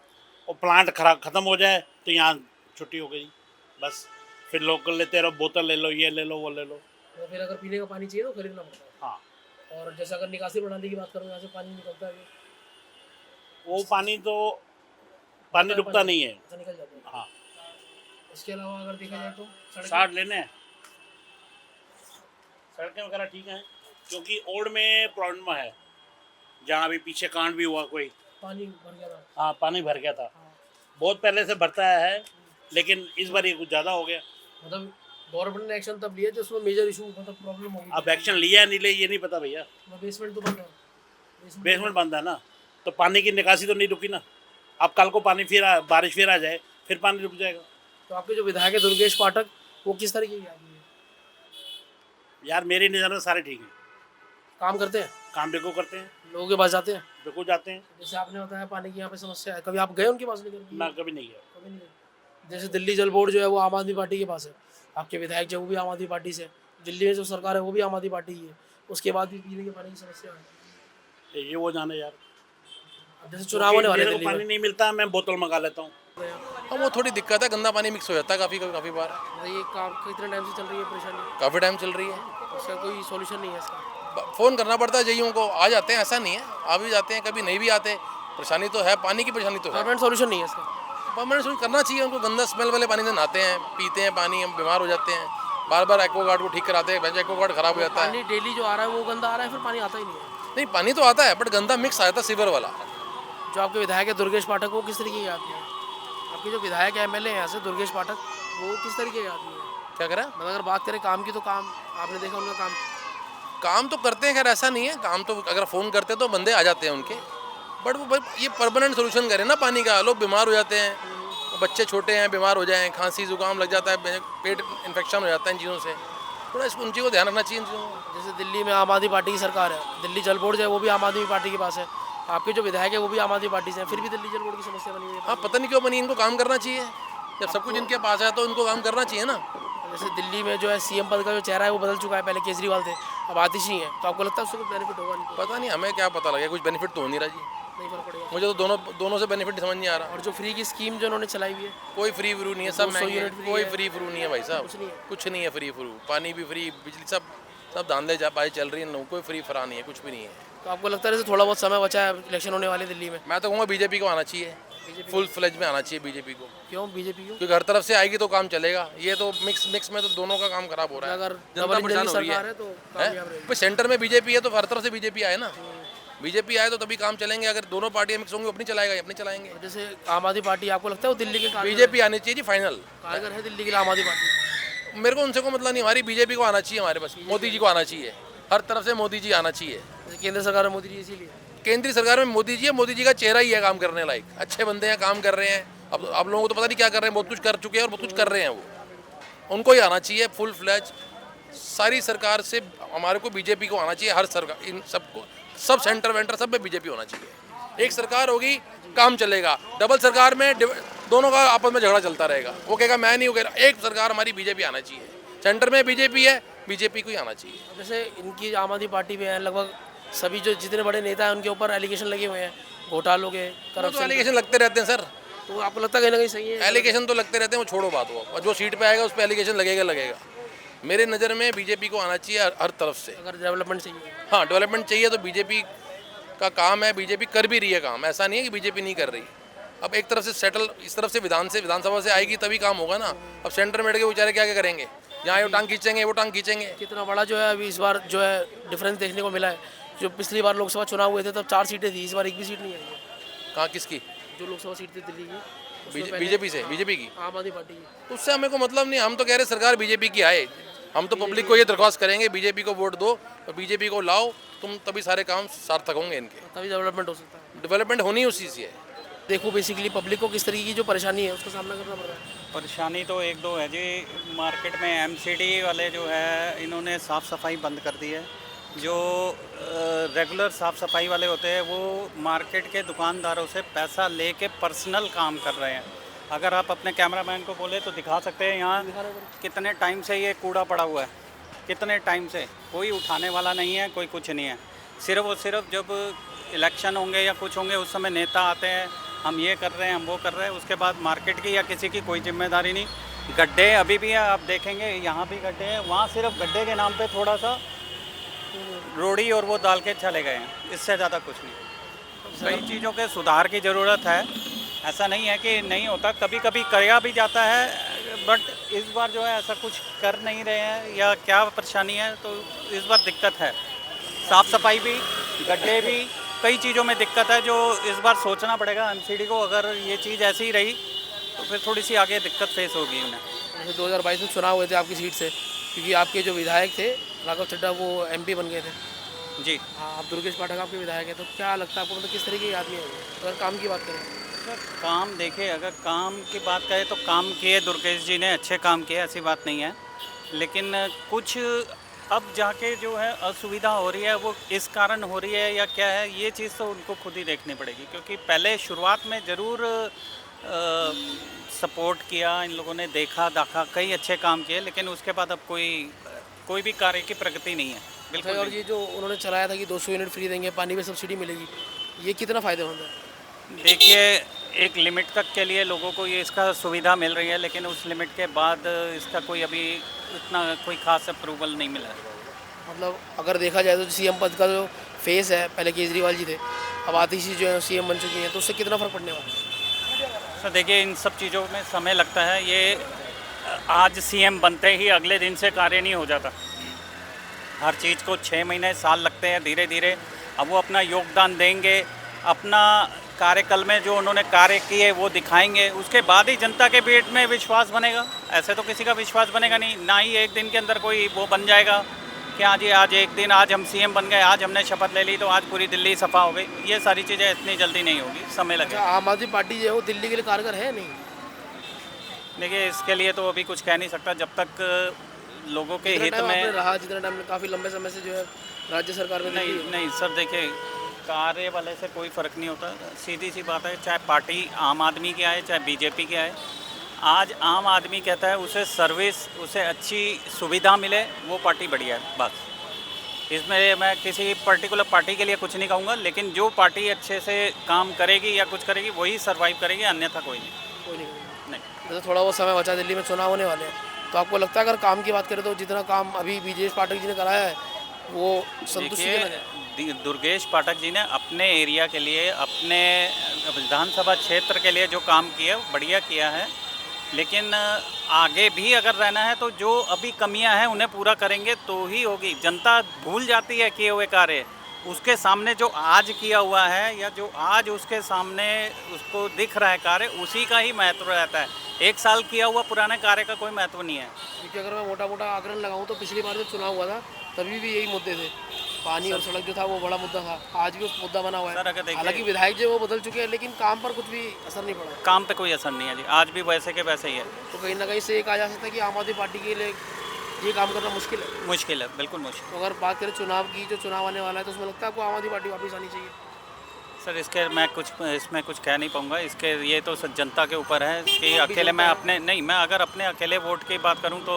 Speaker 8: और प्लांट ख़त्म हो जाए तो यहाँ छुट्टी हो गई बस। फिर लोकल लेते रहो, बोतल ले लो, ये ले लो, वो ले लो।
Speaker 2: तो फिर अगर पीने का पानी चाहिए तो खरीदना पड़ता है।
Speaker 8: हाँ,
Speaker 2: और जैसे अगर निकासी प्रणाली की बात करूँ, यहाँ से पानी निकलता है,
Speaker 8: वो पानी तो पानी रुकता नहीं है।
Speaker 2: अच्छा निकल जाता है।
Speaker 8: हाँ,
Speaker 2: इसके अलावा अगर देखा जाए तो
Speaker 8: साठ लेने हैं, सड़कें वगैरह ठीक हैं। क्योंकि ओल्ड में प्रॉब्लम है, जहाँ अभी पीछे कांड भी हुआ कोई,
Speaker 2: पानी भर गया था।
Speaker 8: हाँ पानी भर गया था। बहुत पहले से भरता है, लेकिन इस बार ये कुछ ज़्यादा हो गया।
Speaker 2: मतलब गवर्नमेंट ने एक्शन तब लिया जब उसमें मेजर इशू, मतलब प्रॉब्लम हो गई।
Speaker 8: अब एक्शन लिया है नहीं लिया ये नहीं पता भैया।
Speaker 2: बेसमेंट तो बंद है।
Speaker 8: बेसमेंट बंद है ना, तो पानी की निकासी तो नहीं रुकी ना। अब कल को पानी बारिश फिर आ जाए, फिर पानी रुक जाएगा।
Speaker 2: तो आपके जो विधायक है दुर्गेश पाठक, वो किस तरीके के आदमी है?
Speaker 8: यार मेरी नज़र में सारे ठीक हैं,
Speaker 2: काम करते हैं,
Speaker 8: काम बिल्कुल करते हैं,
Speaker 2: लोगों के पास जाते हैं।
Speaker 8: बिल्कुल जाते हैं।
Speaker 2: जैसे आपने बताया पानी की यहाँ पे समस्या है, कभी आप गए उनके पास? लेकर
Speaker 8: ना कभी नहीं गया।
Speaker 2: कभी नहीं गए। जैसे दिल्ली जल बोर्ड जो है वो आम आदमी पार्टी के पास है, आपके विधायक जो वो भी आम आदमी पार्टी से, दिल्ली में जो सरकार है वो भी आम आदमी पार्टी की है, उसके बाद भी पीने के पानी की समस्या है।
Speaker 8: ये वो जाने यार।
Speaker 2: जैसे चुनाव होने वाले
Speaker 9: मेरे
Speaker 2: हैं
Speaker 9: को
Speaker 2: दिल्ली
Speaker 9: पानी
Speaker 2: में,
Speaker 9: नहीं मिलता, मैं बोतल मंगा लेता हूँ।
Speaker 10: हाँ वो थोड़ी दिक्कत है, गंदा पानी मिक्स हो जाता है काफ़ी बार।
Speaker 2: ये काम कितने टाइम से चल रही है परेशानी,
Speaker 10: काफ़ी टाइम चल रही है।
Speaker 2: उसका कोई सॉल्यूशन नहीं है इसका?
Speaker 10: फ़ोन करना पड़ता है जेईओ को, आ जाते हैं, ऐसा नहीं है, आ भी जाते हैं, कभी नहीं भी आते। परेशानी तो है, पानी की परेशानी तो है।
Speaker 2: परमानेंट सॉल्यूशन नहीं है इसका?
Speaker 10: परमानेंट सॉल्यूशन करना चाहिए उनको। गंदा स्मेल वाले पानी से नहाते हैं, पीते हैं पानी, हम बीमार हो जाते हैं। बार बार एक्वागार्ड को ठीक कराते हैं, एक्वागार्ड खराब हो जाता है।
Speaker 2: पानी डेली जो आ रहा है वो गंदा आ रहा है, फिर पानी आता ही नहीं है?
Speaker 10: नहीं, पानी तो आता है बट गंदा मिक्स आ जाता है सीवर वाला।
Speaker 2: जो आपके विधायक है दुर्गेश पाठक, वो किस तरीके के आदमी है? आपके जो विधायक एमएलए हैं यहाँ से दुर्गेश पाठक, वो किस तरीके के आदमी है?
Speaker 10: क्या करा?
Speaker 2: मतलब अगर बात करें काम की तो काम आपने देखा उनका
Speaker 10: काम तो करते हैं, खैर ऐसा नहीं है, काम तो अगर फ़ोन करते हैं तो बंदे आ जाते हैं उनके। बट वो ये परमानेंट सोल्यूशन करें ना पानी का। लोग बीमार हो जाते हैं, बच्चे छोटे हैं, बीमार हो जाएं, खांसी जुकाम लग जाता है, पेट इन्फेक्शन हो जाता है इन चीज़ों से। थोड़ा उन चीज़ों को ध्यान रखना चाहिए इन चीज़ों को।
Speaker 2: जैसे दिल्ली में आम आदमी पार्टी की सरकार है, दिल्ली जल बोर्ड जो है वो भी आम आदमी पार्टी के पास है, आपके जो विधायक है वो भी आम आदमी पार्टी से हैं, फिर भी दिल्ली जल बोर्ड की समस्या बनी हुई है।
Speaker 10: हाँ, पता नहीं क्यों बनी, इनको काम करना चाहिए। जब सब कुछ इनके पास है तो इनको काम करना चाहिए ना।
Speaker 2: जैसे दिल्ली में जो है सीएम पद का जो चेहरा है वो बदल चुका है, पहले केजरीवाल थे, अब आतिशी हैं, तो आपको लगता है उससे कुछ बेनिफिट होगा? नहीं,
Speaker 10: पता नहीं, हमें क्या पता लगे, कुछ बेनिफिट तो हो नहीं रहा जी।
Speaker 2: नहीं फर्क पड़ेगा।
Speaker 10: मुझे तो दोनों से बेनिफिट समझ नहीं आ रहा।
Speaker 2: और जो फ्री की स्कीम जो उन्होंने चलाई हुई है,
Speaker 10: कोई फ्री फ्रू नहीं है, सब
Speaker 2: 200
Speaker 10: महंगे।
Speaker 2: यूनिट फ्री
Speaker 10: कोई
Speaker 2: है।
Speaker 10: फ्री फ्रू नहीं है भाई साहब,
Speaker 2: कुछ नहीं है।
Speaker 10: कुछ नहीं है फ्री फ्रू। पानी भी फ्री, बिजली सब धांधले बाई चल रही है, लोगों कोई फ्री फरा नहीं है, कुछ भी नहीं है।
Speaker 2: तो आपको लगता है जैसे थोड़ा बहुत समय बचा है, इलेक्शन होने वाले दिल्ली में,
Speaker 10: मैं तो कहूँगा बीजेपी को आना चाहिए, फुल फ्लेज में आना चाहिए बीजेपी को।
Speaker 2: क्यों बीजेपी क्यों?
Speaker 10: क्योंकि हर तरफ से आएगी तो काम चलेगा। ये तो मिक्स में तो दोनों का काम खराब हो रहा है।
Speaker 2: अगर
Speaker 10: जनता
Speaker 2: डबल इंजन
Speaker 10: परेशान
Speaker 2: की
Speaker 10: हो रही
Speaker 2: सरकार
Speaker 10: है,
Speaker 2: है तो कामयाब रहेगी।
Speaker 10: पर सेंटर में बीजेपी है तो हर तरफ से बीजेपी आए ना। बीजेपी आए तो तभी काम चलेंगे। अगर दोनों पार्टियां मिक्स होंगी, अपनी चलाएगा, अपनी चलाएंगे।
Speaker 2: जैसे आम आदमी पार्टी, आपको लगता है वो दिल्ली के
Speaker 10: बीजेपी आनी चाहिए जी, फाइनल।
Speaker 2: कारगर है दिल्ली के लिए आम आदमी पार्टी?
Speaker 10: मेरे को उनसे कोई मतलब नहीं, हमारी बीजेपी को आना चाहिए, हमारे पास मोदी जी को आना चाहिए, हर तरफ से मोदी जी आना चाहिए।
Speaker 2: जैसे केंद्र सरकार में मोदी जी, इसीलिए
Speaker 10: केंद्रीय सरकार में मोदी जी है, मोदी जी का चेहरा ही है काम करने लायक। अच्छे बंदे हैं, काम कर रहे हैं। अब आप लोगों को तो पता नहीं क्या कर रहे हैं, बहुत कुछ कर चुके हैं और बहुत कुछ कर रहे हैं वो। उनको ही आना चाहिए फुल फ्लैज। सारी सरकार से हमारे को बीजेपी को आना चाहिए, हर सरकार, इन सबको, सब सेंटर वेंटर सब में बीजेपी होना चाहिए। एक सरकार होगी, काम चलेगा। डबल सरकार में दोनों का आपस में झगड़ा चलता रहेगा। वो कहेगा मैं नहीं, वो कहेगा। एक सरकार हमारी बीजेपी आना चाहिए, सेंटर में बीजेपी है, बीजेपी को ही आना चाहिए।
Speaker 2: जैसे इनकी आम आदमी पार्टी में लगभग सभी जो जितने बड़े नेता हैं उनके ऊपर एलिगेशन लगे हुए हैं, घोटालों के,
Speaker 10: तो
Speaker 2: करप्शन।
Speaker 10: एलिगेशन लगते रहते हैं सर।
Speaker 2: तो आपको लगता है कहीं ना कहीं सही है?
Speaker 10: एलिगेशन तो लगते रहते हैं, वो छोड़ो बात वो। और जो सीट पे आएगा उस पर एलिगेशन लगेगा। मेरे नज़र में बीजेपी को आना चाहिए हर तरफ से।
Speaker 2: अगर डेवलपमेंट चाहिए,
Speaker 10: हाँ, डेवलपमेंट चाहिए तो बीजेपी का काम है, बीजेपी कर भी रही है काम। ऐसा नहीं है कि बीजेपी नहीं कर रही। अब एक तरफ से सेटल, इस तरफ से विधानसभा से आएगी तभी काम होगा ना। अब सेंटर में बैठ के बेचारे क्या करेंगे? यहाँ वो टांग खींचेंगे, वो टांग खींचेंगे।
Speaker 2: कितना बड़ा जो है अभी इस बार जो है डिफरेंस देखने को मिला है। जो पिछली बार लोकसभा चुनाव हुए थे तब 4 सीटें थी, इस बार एक भी सीट नहीं आई है।
Speaker 10: कहाँ, किसकी?
Speaker 2: जो लोकसभा सीट थी दिल्ली की, उसमें पहले
Speaker 10: बीजेपी से, बीजेपी की।
Speaker 2: आम आदमी पार्टी की।
Speaker 10: उससे हमें को मतलब नहीं। हम तो कह रहे सरकार बीजेपी की आए। हम तो पब्लिक को ये दरख्वास्त करेंगे, बीजेपी को वोट दो और बीजेपी को लाओ तुम, तभी सारे काम सार्थक होंगे इनके।
Speaker 2: तभी डेवलपमेंट हो सकता है।
Speaker 10: डेवलपमेंट होनी उसी से है।
Speaker 2: देखो बेसिकली पब्लिक को किस तरीके की जो परेशानी है उसका सामना करना पड़ रहा है।
Speaker 11: परेशानी तो एक दो है जी। मार्केट में एमसीडी वाले जो है इन्होंने साफ़ सफाई बंद कर दी है। जो रेगुलर साफ़ सफाई वाले होते हैं वो मार्केट के दुकानदारों से पैसा लेके पर्सनल काम कर रहे हैं। अगर आप अपने कैमरामैन को बोले तो दिखा सकते हैं यहाँ कितने टाइम से ये कूड़ा पड़ा हुआ है, कितने टाइम से। कोई उठाने वाला नहीं है, कोई कुछ नहीं है। सिर्फ और सिर्फ जब इलेक्शन होंगे या कुछ होंगे उस समय नेता आते हैं, हम ये कर रहे हैं, हम वो कर रहे हैं। उसके बाद मार्केट की या किसी की कोई जिम्मेदारी नहीं। गड्ढे अभी भी है, आप देखेंगे यहाँ भी गड्ढे हैं। वहाँ सिर्फ गड्ढे के नाम पे थोड़ा सा रोड़ी और वो डाल के चले गए हैं, इससे ज़्यादा कुछ नहीं। कई चीज़ों के सुधार की ज़रूरत है। ऐसा नहीं है कि नहीं होता, कभी कभी किया भी जाता है, बट इस बार जो है ऐसा कुछ कर नहीं रहे हैं या क्या परेशानी है, तो इस बार दिक्कत है। साफ़ सफाई भी, गड्ढे भी, कई चीज़ों में दिक्कत है जो इस बार सोचना पड़ेगा एमसीडी को। अगर ये चीज़ ऐसी ही रही तो फिर थोड़ी सी आगे दिक्कत फेस होगी उन्हें।
Speaker 2: जैसे 2022 में चुनाव हुए थे आपकी सीट से, क्योंकि आपके जो विधायक थे राघव चड्ढा वो एमपी बन गए थे
Speaker 11: जी।
Speaker 2: हाँ, आप दुर्गेश पाठक आपके विधायक हैं, तो क्या लगता है आपको, मतलब किस तरीके के आदमी है अगर काम की बात करें?
Speaker 11: अगर काम देखें, अगर काम की बात करें तो काम किए दुर्गेश जी ने, अच्छे काम किए, ऐसी बात नहीं है। लेकिन कुछ अब जाके जो है असुविधा हो रही है, वो इस कारण हो रही है या क्या है, ये चीज़ तो उनको खुद ही देखनी पड़ेगी। क्योंकि पहले शुरुआत में ज़रूर सपोर्ट किया इन लोगों ने, देखा दाखा, कई अच्छे काम किए, लेकिन उसके बाद अब कोई भी कार्य की प्रगति नहीं है बिल्कुल।
Speaker 2: और ये जो उन्होंने चलाया था कि 200 यूनिट फ्री देंगे, पानी में सब्सिडी मिलेगी, ये कितना फ़ायदेमंद है?
Speaker 11: देखिए, एक लिमिट तक के लिए लोगों को ये इसका सुविधा मिल रही है, लेकिन उस लिमिट के बाद इसका कोई अभी इतना कोई खास अप्रूवल नहीं मिला है।
Speaker 2: मतलब अगर देखा जाए तो सीएम पद का जो फेस है, पहले केजरीवाल जी थे, अब आतिशी जो है सीएम बन चुकी हैं, तो उससे कितना फ़र्क पड़ने वाला है?
Speaker 11: तो देखिए, इन सब चीज़ों में समय लगता है। ये आज सीएम बनते ही अगले दिन से कार्य नहीं हो जाता। हर चीज़ को 6 महीने साल लगते हैं, धीरे धीरे अब वो अपना योगदान देंगे, अपना कार्यकाल में जो उन्होंने कार्य किए वो दिखाएंगे, उसके बाद ही जनता के बीच में विश्वास बनेगा। ऐसे तो किसी का विश्वास बनेगा नहीं, ना ही एक दिन के अंदर कोई वो बन जाएगा कि हाँ जी आज एक दिन, आज हम सीएम बन गए, आज हमने शपथ ले ली तो आज पूरी दिल्ली सफा हो गई। ये सारी चीज़ें इतनी जल्दी नहीं होगी, समय लगेगा।
Speaker 2: आम आदमी पार्टी जो है वो दिल्ली के लिए कारगर है नहीं?
Speaker 11: देखिए, इसके लिए तो अभी कुछ कह नहीं सकता जब तक लोगों के हित में
Speaker 2: रहा, जितना टाइम काफ़ी लंबे समय से जो है राज्य सरकार में
Speaker 11: नहीं सर, देखिए कार्य वाले से कोई फ़र्क नहीं होता। सीधी सी बात है, चाहे पार्टी आम आदमी की आए चाहे बीजेपी की आए, आज आम आदमी कहता है उसे सर्विस, उसे अच्छी सुविधा मिले, वो पार्टी बढ़िया है। बस इसमें मैं किसी पर्टिकुलर पार्टी के लिए कुछ नहीं कहूँगा, लेकिन जो पार्टी अच्छे से काम करेगी या कुछ करेगी वही सर्वाइव करेगी, अन्यथा कोई नहीं।
Speaker 2: जैसे थोड़ा बहुत समय बचा, दिल्ली में चुनाव होने वाले हैं, तो आपको लगता है अगर काम की बात करें तो जितना काम अभी ब्रजेश पाठक जी ने कराया है वो संतुष्टि?
Speaker 11: दुर्गेश पाठक जी ने अपने एरिया के लिए, अपने विधानसभा क्षेत्र के लिए जो काम किया बढ़िया किया है, लेकिन आगे भी अगर रहना है तो जो अभी कमियां हैं उन्हें पूरा करेंगे तो ही होगी। जनता भूल जाती है किए हुए कार्य, उसके सामने जो आज किया हुआ है या जो आज उसके सामने उसको दिख रहा है कार्य, उसी का ही महत्व रहता है। एक साल किया हुआ पुराने कार्य का कोई महत्व नहीं है।
Speaker 2: क्योंकि अगर मैं मोटा मोटा आकलन लगाऊं तो पिछली बार जब चुनाव हुआ था तभी भी यही मुद्दे थे, पानी और सड़क जो था वो बड़ा मुद्दा था, आज भी उस मुद्दा बना हुआ है। हालांकि विधायक जो वो बदल चुके हैं, लेकिन काम पर कुछ भी असर नहीं पड़ा।
Speaker 11: काम पे कोई असर नहीं है जी, आज भी वैसे के वैसे ही है।
Speaker 2: तो कहीं ना कहीं से ये कहा जा सकता है कि आम आदमी पार्टी के लिए ये काम करना मुश्किल है।
Speaker 11: मुश्किल है, बिल्कुल मुश्किल।
Speaker 2: तो अगर बात करें चुनाव की, जो चुनाव आने वाला है, तो उसमें लगता है आपको आम आदमी पार्टी वापस आनी चाहिए?
Speaker 11: सर इसके मैं इसमें कुछ कह नहीं पाऊँगा। इसके ये तो जनता के ऊपर है कि अकेले मैं अपने नहीं, मैं अगर अपने अकेले वोट की बात करूँ तो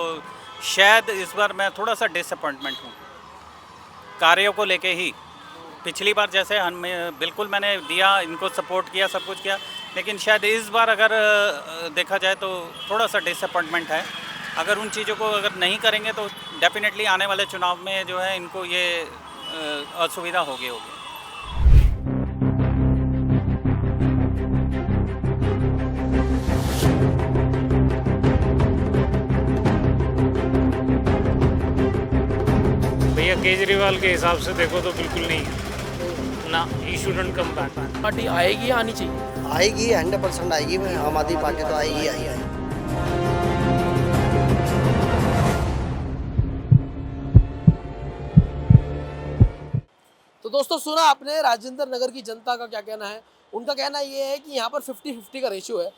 Speaker 11: शायद इस बार मैं थोड़ा सा डिसअपॉइंटमेंट हूँ कार्यों को लेके ही। पिछली बार जैसे हम बिल्कुल मैंने दिया, इनको सपोर्ट किया, सब कुछ किया, लेकिन शायद इस बार अगर देखा जाए तो थोड़ा सा डिसअपॉइंटमेंट है। अगर उन चीज़ों को अगर नहीं करेंगे तो डेफिनेटली आने वाले चुनाव में जो है इनको ये असुविधा होगी।
Speaker 3: भैया केजरीवाल के हिसाब से देखो तो बिल्कुल नहीं ना, he shouldn't come back.
Speaker 2: Party आएगी या आनी चाहिए?
Speaker 4: आएगी, 100% आएगी। आम आदमी पार्टी तो आएगी आएगी।
Speaker 2: तो दोस्तों सुना आपने राजेंद्र नगर की जनता का क्या कहना है। उनका कहना ये है कि यहाँ पर 50-50 का रेशियो है।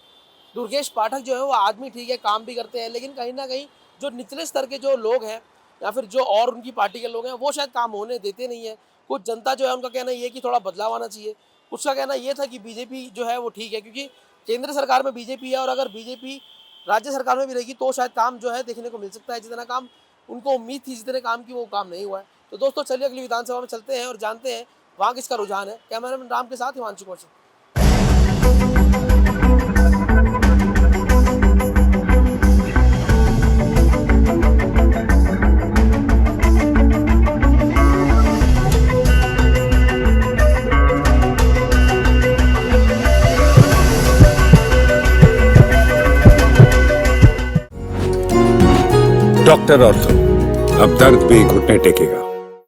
Speaker 2: दुर्गेश पाठक जो है वो आदमी ठीक है, काम भी करते हैं, लेकिन कहीं ना कहीं जो निचले स्तर के जो लोग हैं या फिर जो और उनकी पार्टी के लोग हैं वो शायद काम होने देते नहीं है। कुछ जनता जो है उनका कहना ये है कि थोड़ा बदलाव आना चाहिए। कुछ का कहना ये था कि बीजेपी जो है वो ठीक है, क्योंकि केंद्र सरकार में बीजेपी है और अगर बीजेपी राज्य सरकार में भी रहेगी तो शायद काम जो है देखने को मिल सकता है। जितना काम उनको उम्मीद थी, जितने काम की, वो काम नहीं हुआ है। तो दोस्तों चलिए अगली विधानसभा में चलते हैं और जानते हैं वहाँ किसका रुझान है। कैमरामैन राम के साथ हिमांशु कौशिक।
Speaker 1: डॉक्टर ऑर्थो, अब दर्द भी घुटने टेकेगा।